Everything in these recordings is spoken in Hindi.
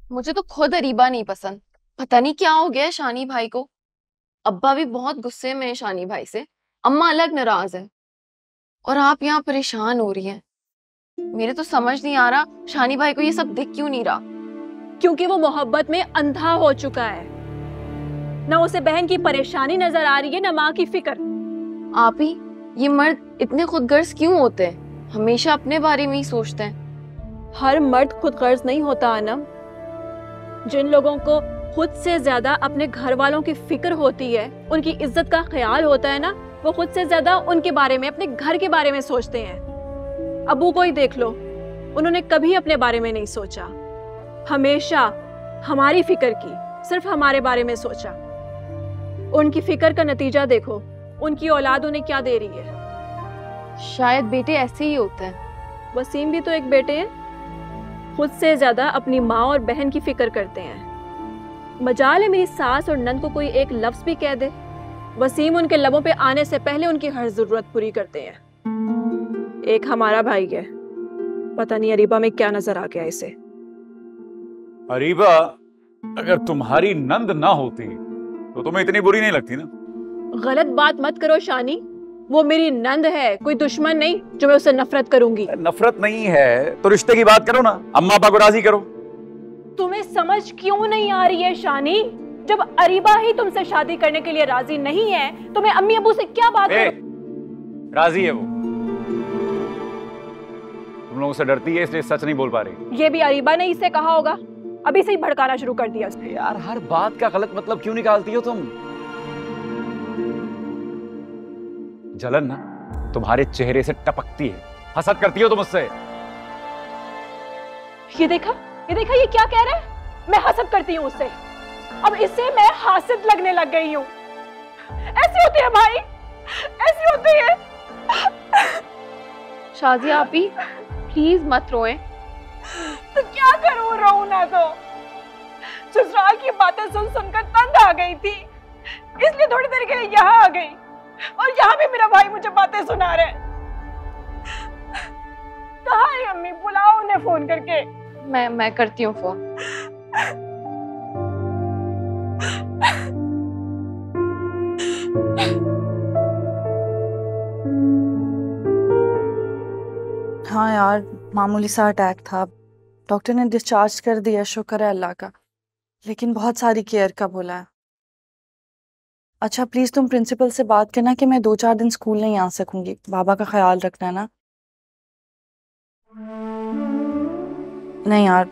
मुझे तो खुद अरीबा नहीं पसंद। पता नहीं क्या हो गया है शानी भाई को। अब्बा भी बहुत गुस्से में है शानी भाई से। अम्मा अलग नाराज है। और आप यहाँ परेशान हो रही हैं। मेरे तो समझ नहीं आ रहा शानी भाई को ये सब दिख क्यों नहीं रहा। क्योंकि वो मोहब्बत में अंधा हो चुका है। ना उसे बहन की परेशानी नजर आ रही है, ना माँ की फिक्र। आप ही, ये मर्द इतने खुदगर्ज क्यों होते हैं? हमेशा अपने बारे में ही सोचते हैं। हर मर्द खुदगर्ज नहीं होता अनम। जिन लोगों को खुद से ज्यादा अपने घर वालों की फिक्र होती है, उनकी इज्जत का ख्याल होता है ना, वो खुद से ज्यादा उनके बारे में, अपने घर के बारे में सोचते हैं। अबू को ही देख लो, उन्होंने कभी अपने बारे में नहीं सोचा। हमेशा हमारी फिक्र की, सिर्फ हमारे बारे में सोचा। उनकी फिक्र का नतीजा देखो, उनकी औलाद उन्हें क्या दे रही है। शायद बेटे ऐसे ही होते हैं। वसीम भी तो एक बेटे हैं, खुद से ज्यादा अपनी माँ और बहन की फिक्र करते हैं। मजाल है मेरी सास और नंद को कोई एक लफ्ज भी कह दे, वसीम उनके लबों पे आने से पहले उनकी हर जरूरत पूरी करते हैं। एक हमारा भाई है, पता नहीं अरीबा में क्या नजर आ गया इसे। अरीबा अगर तुम्हारी नंद ना होती तो तुम्हें इतनी बुरी नहीं लगती ना। गलत बात मत करो शानी, वो मेरी नंद है, कोई दुश्मन नहीं जो मैं उससे नफरत करूंगी। नफरत नहीं है तो रिश्ते की बात करो ना, अम्मा पापा को राजी करो। तुम्हें समझ क्यों नहीं आ रही है शानी? जब अरीबा ही तुमसे शादी करने के लिए राजी नहीं है तो मैं अम्मी अबू से क्या बात करूं? राजी है वो, तुम लोगों से डरती है इसलिए सच नहीं बोल पा रही। ये भी अरीबा ने इसे कहा होगा, अभी से ही भड़काना शुरू कर दिया उसने। यार हर बात का गलत मतलब क्यों निकालती हो तुम? जलन ना तुम्हारे चेहरे से टपकती है, हसद करती हो तुम मुझसे। ये देखा ये क्या कह रहा है? मैं हसद करती हूँ उससे, अब इससे मैं हासिद लगने लग गई हूँ। ऐसी होती है भाई, ऐसी होती है। शाजिया आप ही प्लीज मत रोएं। तो क्या करूं, रोऊं ना तो? ससुराल की बातें सुन सुनकर तंग आ गई थी, इसलिए थोड़ी देर के लिए यहाँ आ गई, और यहाँ भी मेरा भाई मुझे बातें सुना रहे। कहाँ है अम्मी? बुलाओ उन्हें फोन करके। मैं करती हूँ फोन। हाँ यार, मामूली सा अटैक था, डॉक्टर ने डिस्चार्ज कर दिया, शुक्र है अल्लाह का। लेकिन बहुत सारी केयर का बोला है। अच्छा प्लीज तुम प्रिंसिपल से बात करना कि मैं 2-4 दिन स्कूल नहीं आ सकूंगी, बाबा का ख्याल रखना ना। नहीं यार,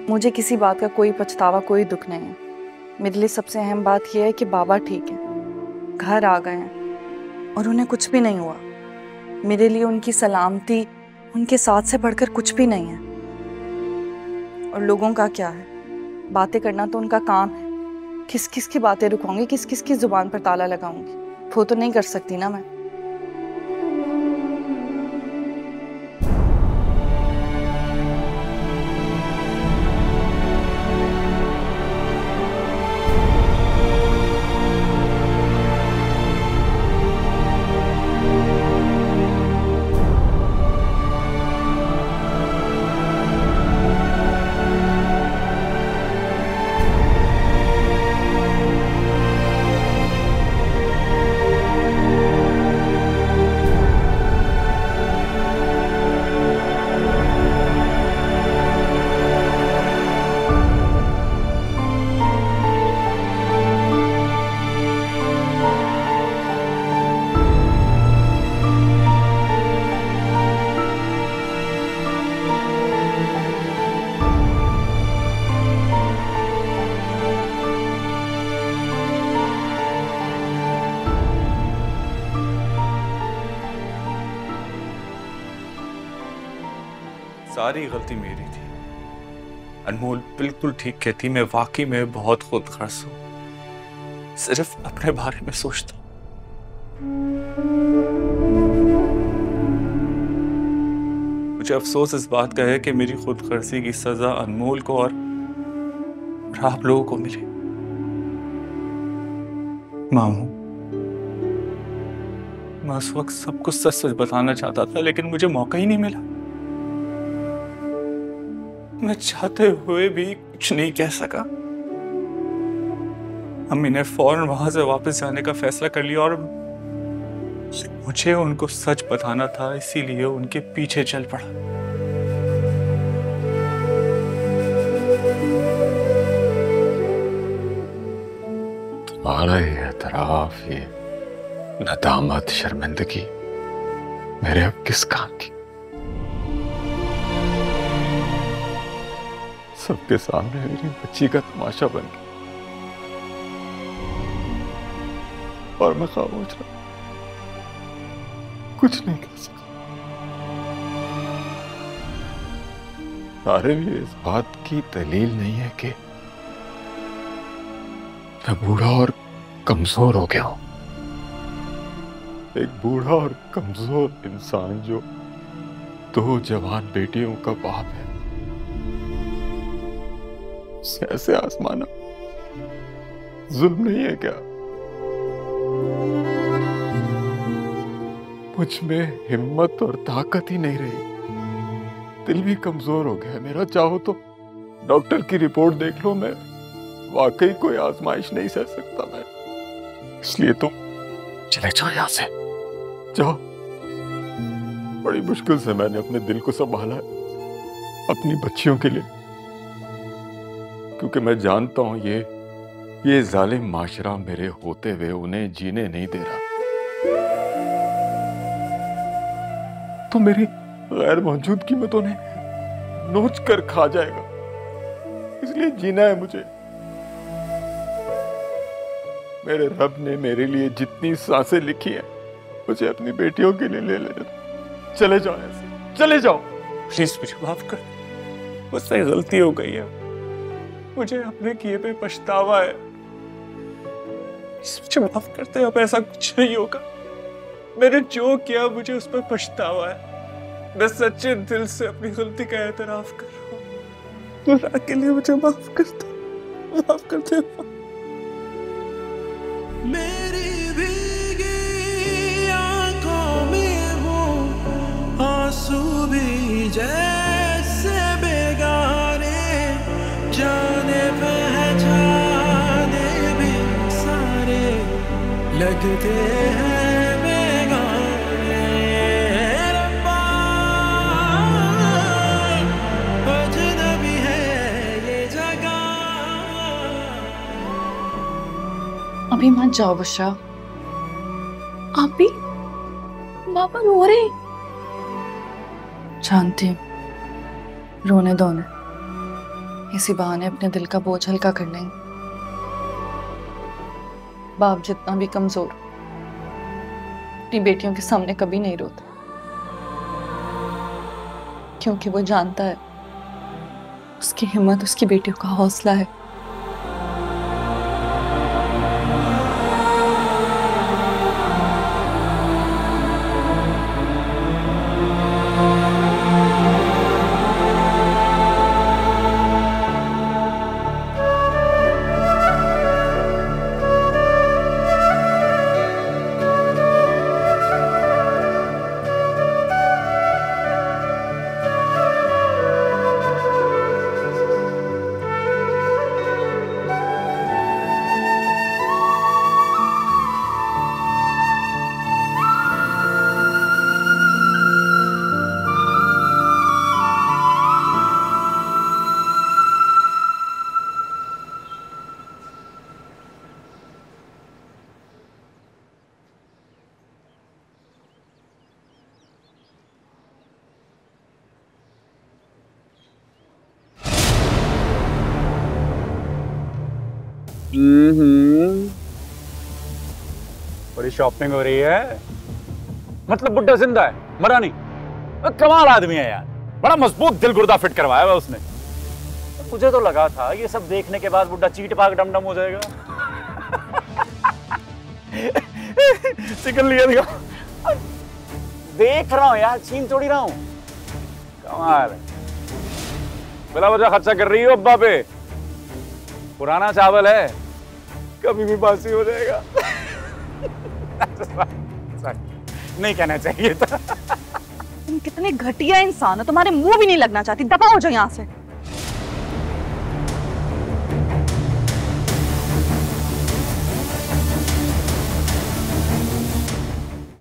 मुझे किसी बात का कोई पछतावा, कोई दुख नहीं है। मेरे लिए सबसे अहम बात यह है कि बाबा ठीक है, घर आ गए हैं और उन्हें कुछ भी नहीं हुआ। मेरे लिए उनकी सलामती उनके साथ से बढ़कर कुछ भी नहीं है। और लोगों का क्या है, बातें करना तो उनका काम है। किस किस की बातें रुकवाऊंगी, किस किस की जुबान पर ताला लगाऊंगी? वो तो नहीं कर सकती ना मैं। सारी गलती मेरी थी। अनमोल बिल्कुल ठीक कहती, मैं वाकई में बहुत खुदगर्ज हूं, सिर्फ अपने बारे में सोचता हूं। मुझे अफसोस इस बात का है कि मेरी खुदगर्जी की सजा अनमोल को और आप लोगों को मिली। मामू, मैं उस वक्त सब कुछ सच सच बताना चाहता था, लेकिन मुझे मौका ही नहीं मिला। मैं चाहते हुए भी कुछ नहीं कह सका। अम्मी ने फौरन वहां से वापस जाने का फैसला कर लिया और मुझे उनको सच बताना था, इसीलिए उनके पीछे चल पड़ा। तुम्हारा ये एतराफ, ये नदामत, शर्मिंदगी मेरे अब किस काम की? सबके सामने मेरी बच्ची का तमाशा बन गया और मैं खामोश रहा, कुछ नहीं कह सका। सारे ये इस बात की दलील नहीं है कि मैं बूढ़ा और कमजोर हो गया हूं। एक बूढ़ा और कमजोर इंसान जो 2 जवान बेटियों का बाप है, उसे ऐसे आजमाना जुल्म नहीं है क्या? मुझ में हिम्मत और ताकत ही नहीं रही, दिल भी कमजोर हो गया मेरा। चाहो तो डॉक्टर की रिपोर्ट देख लो, मैं वाकई कोई आजमाइश नहीं सह सकता मैं। इसलिए तुम चले जाओ यहां से, जाओ। बड़ी मुश्किल से मैंने अपने दिल को संभाला है अपनी बच्चियों के लिए, क्योंकि मैं जानता हूं ये जालिम माशरा मेरे होते हुए उन्हें जीने नहीं दे रहा। तो मेरी गैर मौजूदगी में तो उन्हें नोच कर खा जाएगा, इसलिए जीना है मुझे। मेरे रब ने मेरे लिए जितनी सांसें लिखी है, मुझे अपनी बेटियों के लिए ले लेना। चले जाओ ऐसे, चले जाओ। प्लीज मुझे माफ कर, मुझसे गलती हो गई है, मुझे अपने किए पे पछतावा है। मुझे माफ करते, अब ऐसा कुछ नहीं होगा। मैंने जो किया मुझे उस पर पछतावा है। मैं सच्चे दिल से अपनी गलती का एतराफ कर रहा हूँ। खुदा के लिए मुझे माफ करते, माफ करते। मेरी भीगी आंखों में वो आंसू भी जैसे बेगाने, जाने पहचाने भी सारे लगते हैं बेगाने। रब्बा अजनबी है ये जगह। अभी मत जाओ बुशरा। आप भी? पापा रो रहे हैं। जानती हूँ, रोने दो उन्हें, इसी बहाने अपने दिल का बोझ हल्का कर लेंगे। बाप जितना भी कमजोर अपनी बेटियों के सामने कभी नहीं रोता, क्योंकि वो जानता है उसकी हिम्मत उसकी बेटियों का हौसला है। बड़ी शॉपिंग हो रही है। मतलब बुड्ढा जिंदा है, मरा नहीं। कमाल आदमी है यार, बड़ा मजबूत दिल गुर्दा फिट करवाया हुआ उसने। मुझे तो लगा था ये सब देखने के बाद बुड्ढा चीट पाक डमडम हो जाएगा। चिकन लिया दिखा। देख रहा हूँ यार, छीन छोड़ी रहा हूँ। कमाल है, बिला वजह खर्चा कर रही हो अब्बा पे। पुराना चावल है, कभी भी बासी हो जाएगा। नहीं कहना चाहिए था। तुम कितने घटिया इंसान हो, तुम्हारे मुंह भी नहीं लगना चाहती। दफा हो जाओ यहाँ से।